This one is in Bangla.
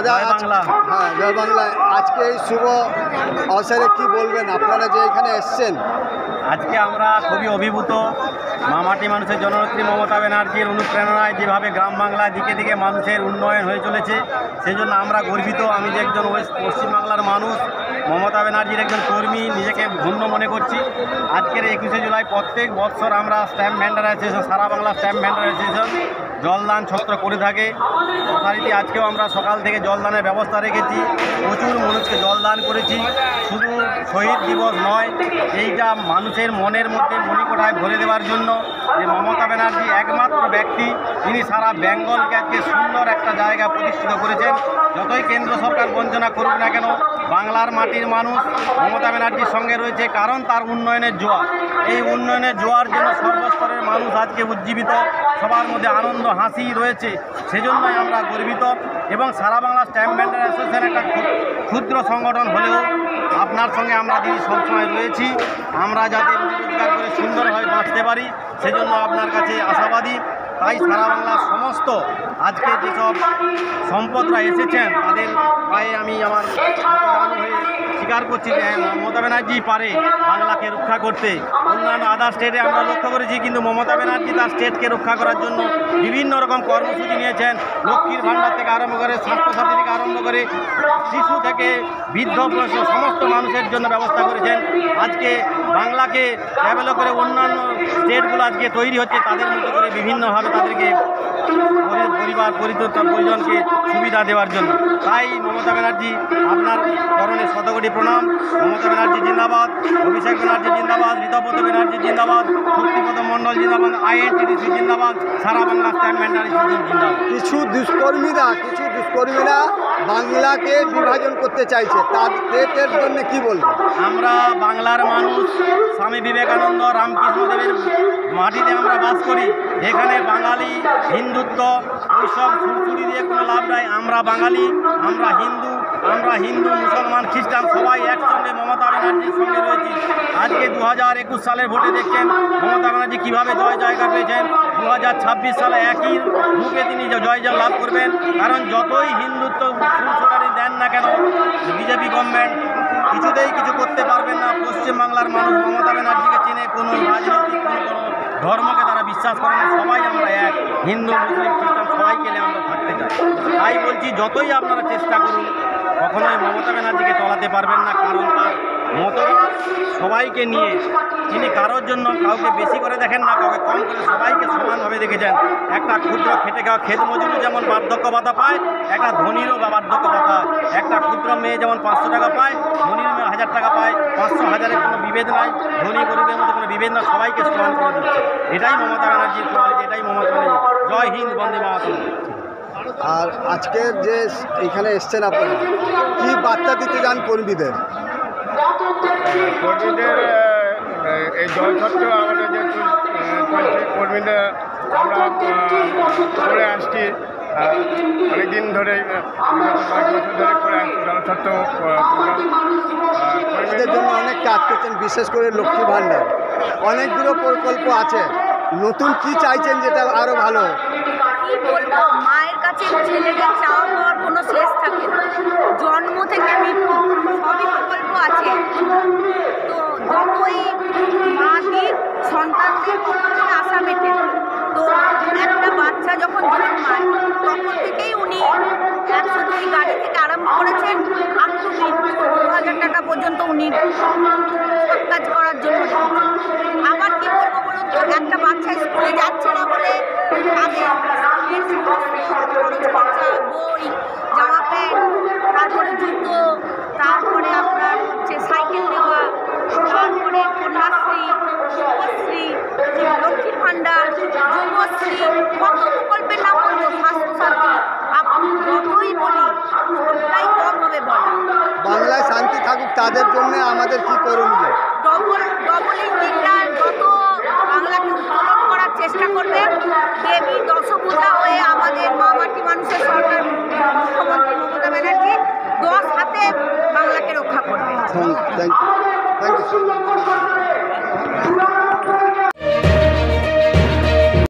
দাদা বাংলা। হ্যাঁ, জয় বাংলা। আজকে এই শুভ অবসরে কি বলবেন আপনারা যে এখানে এসছেন? আজকে আমরা খুবই অভিভূত। মামাটি মানুষের জননেত্রী মমতা ব্যানার্জির অনুপ্রেরণায় যেভাবে গ্রাম বাংলার দিকে দিকে মানুষের উন্নয়ন হয়ে চলেছে, সেই জন্য আমরা গর্বিত। আমি যে একজন পশ্চিমবাংলার মানুষ, মমতা ব্যানার্জির একজন কর্মী, নিজেকে ধন্য মনে করছি। আজকের 21শে জুলাই প্রত্যেক বৎসর আমরা স্ট্যাম্প ভেন্ডার অ্যাসোসিয়েশন, সারা বাংলা স্ট্যাম্প ভেন্ডার অ্যাসোসিয়েশন জলদান ছত্র করে থাকে। যথারীতি আজকেও আমরা সকাল থেকে জলদানের ব্যবস্থা রেখেছি, প্রচুর মানুষকে জলদান করেছি। শুধু শহীদ দিবস নয়, এইটা মানুষের মনের মধ্যে মণিকোঠায় ভরে দেওয়ার জন্য যে মমতা ব্যানার্জি একমাত্র ব্যক্তি, তিনি সারা বেঙ্গলকে আজকে সুন্দর একটা জায়গা প্রতিষ্ঠিত করেছেন। যতই কেন্দ্র সরকার বঞ্চনা করুক না কেন, বাংলার মাটির মানুষ মমতা ব্যানার্জির সঙ্গে রয়েছে, কারণ তার উন্নয়নের জোয়ার। এই উন্নয়নের জোয়ার যেন সর্বস্তরের মানুষ আজকে উজ্জীবিত, সবার মধ্যে আনন্দ হাসি রয়েছে, সেজন্যই আমরা গর্বিত। এবং সারা বাংলা স্ট্যাম্প ভেন্ডার অ্যাসোসিয়েশন একটা ক্ষুদ্র সংগঠন হলেও আপনার সঙ্গে আমরা দিদি সবসময় রয়েছি। আমরা যাতে রোজগার করে সুন্দরভাবে বাঁচতে পারি, সেজন্য আপনার কাছে আশাবাদী। তাই সারা বাংলার সমস্ত আজকে যেসব সম্পদরা এসেছেন, তাদের পায়ে আমি আমার হয়ে স্বীকার করছি যে মমতা ব্যানার্জি পারে বাংলাকে রক্ষা করতে। অন্যান্য আদার স্টেটে আমরা লক্ষ্য করেছি, কিন্তু মমতা ব্যানার্জি তার স্টেটকে রক্ষা করার জন্য বিভিন্ন রকম কর্মসূচি নিয়েছেন। লক্ষ্মীর ভাণ্ডার থেকে আরম্ভ করে, স্বাস্থ্যসাথী থেকে আরম্ভ করে, শিশু থেকে বৃদ্ধ সমস্ত মানুষের জন্য ব্যবস্থা করেছেন। আজকে বাংলাকে ডেভেলপ করে অন্যান্য স্টেটগুলো আজকে তৈরি হচ্ছে, তাদের মতো করে বিভিন্নভাবে তাদেরকে পরিজনকে সুবিধা দেওয়ার জন্য। তাই মমতা ব্যানার্জি, আপনার চরণে শতকোটি প্রণাম। মমতা ব্যানার্জি জিন্দাবাদ, অভিষেক ব্যানার্জি জিন্দাবাদ, ঋতব্রত ব্যানার্জি জিন্দাবাদ, শক্তিপদ মণ্ডল জিন্দাবাদ, INTTC জিন্দাবাদ, সারা বাংলা স্ট্যাম্প ভেন্ডার অ্যাসোসিয়েশন জিন্দাবাদ। কিছু দুষ্কর্মীরা বাংলাকে বিভাজন করতে চাইছে, তাদের জন্য কি বলবো? আমরা বাংলার মানুষ, স্বামী বিবেকানন্দ, রামকৃষ্ণদেবের মাটিতে আমরা বাস করি। এখানে বাঙালি, হিন্দুত্ব, ওইসব ছুড়ছুড়ি দিয়ে কোনো লাভ নাই। আমরা বাঙালি, আমরা হিন্দু, মুসলমান, খ্রিস্টান সবাই একসঙ্গে মমতা ব্যানার্জির সঙ্গে রয়েছি। আজকে 2021 সালের ভোটে দেখছেন মমতা ব্যানার্জি কীভাবে জয়গার পেয়েছেন। 2026 সালে একই রূপে তিনি জয় লাভ করবেন। কারণ যতই হিন্দুত্ব ছুড়ছুড়ানি দেন না কেন, বিজেপি গভর্নমেন্ট কিছুতেই কিছু করতে পারবেন না। পশ্চিমবাংলার মানুষ মমতা ব্যানার্জিকে চিনে, কোনো রাজনৈতিক কোনো ধর্মকে তারা বিশ্বাস করে না। সবাই আমরা এক, হিন্দু, মুসলিম, খ্রিস্টান সবাইকে নিয়ে আমরা থাকতে চাই। তাই বলছি, যতই আপনারা চেষ্টা করুন, কখনোই মমতা ব্যানার্জিকে টলাতে পারবেন না। কারণ তার মতবাদ সবাইকে নিয়ে, তিনি কারোর জন্য কাউকে বেশি করে দেখেন না, কাউকে কম করে, সবাইকে সমানভাবে দেখেছেন। একটা ক্ষুদ্র খেটে খাওয়া ক্ষেত মজুরি যেমন বার্ধক্য ভাতা পায়, একটা ধনীরও বার্ধক্য ভাতা হয়। একটা ক্ষুদ্র মেয়ে যেমন 500 টাকা পায়, ধনীর মেয়ে 1000 টাকা পায়। 500 1000-এর কোনো বিভেদ নাই, ধনী গরিবের মধ্যে কোনো বিভেদ না, সবাইকে সমান করে দিচ্ছে। এটাই মমতা ব্যানার্জির কোয়ালিটি, এটাই মমতা ব্যানার্জি। জয় হিন্দ, বন্দে মাতরম। আর আজকের যে এখানে এসছেন, আপনারা কি বার্তা দিতে চান কর্মীদের? এই জলছত্র আমাদের যে কর্মীদের আমরা করে আসছি, অনেকদিন ধরে, কয়েক বছর ধরে করে আসছি জলছত্র কর্মীদের জন্য অনেক কাজ করছেন, বিশেষ করে লক্ষ্মী ভাণ্ডার, অনেকগুলো প্রকল্প আছে। নতুন কি চাইছেন যেটা আরও ভালো? কি বলবো, মায়ের কাছে ছেলেদের চাওয়া পাওয়ার কোনো শেষ থাকে না। জন্ম থেকে মৃত্যু সবই প্রকল্প আছে। তো যতই মা দিক, সন্তানদের কখনোই আশা মেটে না। তো একটা বাচ্চা যখন জন্মায়, তখন থেকেই উনি 102 গাড়ি থেকে আরম্ভ করেছেন, আপ টু মৃত্যু 2000 টাকা পর্যন্ত উনি কাজ করার জন্য রেখেছেন। আবার কি বলবো বলুন তো, একটা বাচ্চা স্কুলে যাচ্ছে না বলে তাদের খরচ খরচা, বই, জামা প্যান্ট, তারপরে জুতো, তারপরে আপনার হচ্ছে সাইকেল দেওয়া, তারপরে কন্যাশ্রী, শুভশ্রী, লক্ষ্মীর ভাণ্ডার, যুবশ্রী, কত প্রকল্পের নাম বলবো, স্বাস্থ্যসাথী, যতই বলি সবটাই কম হবে বলা। বাংলায় শান্তি থাকুক, তাদের জন্য আমাদের কি করণীয়? ডবল ইঞ্জিনটা যত বাংলাকে উত্তোলন করার চেষ্টা করবে, দেবী দশভূজা হয়ে আমাদের মামাটি মানুষের সরকার, মুখ্যমন্ত্রী মমতা ব্যানার্জি 10 হাতে বাংলাকে রক্ষা করবে। Thank you.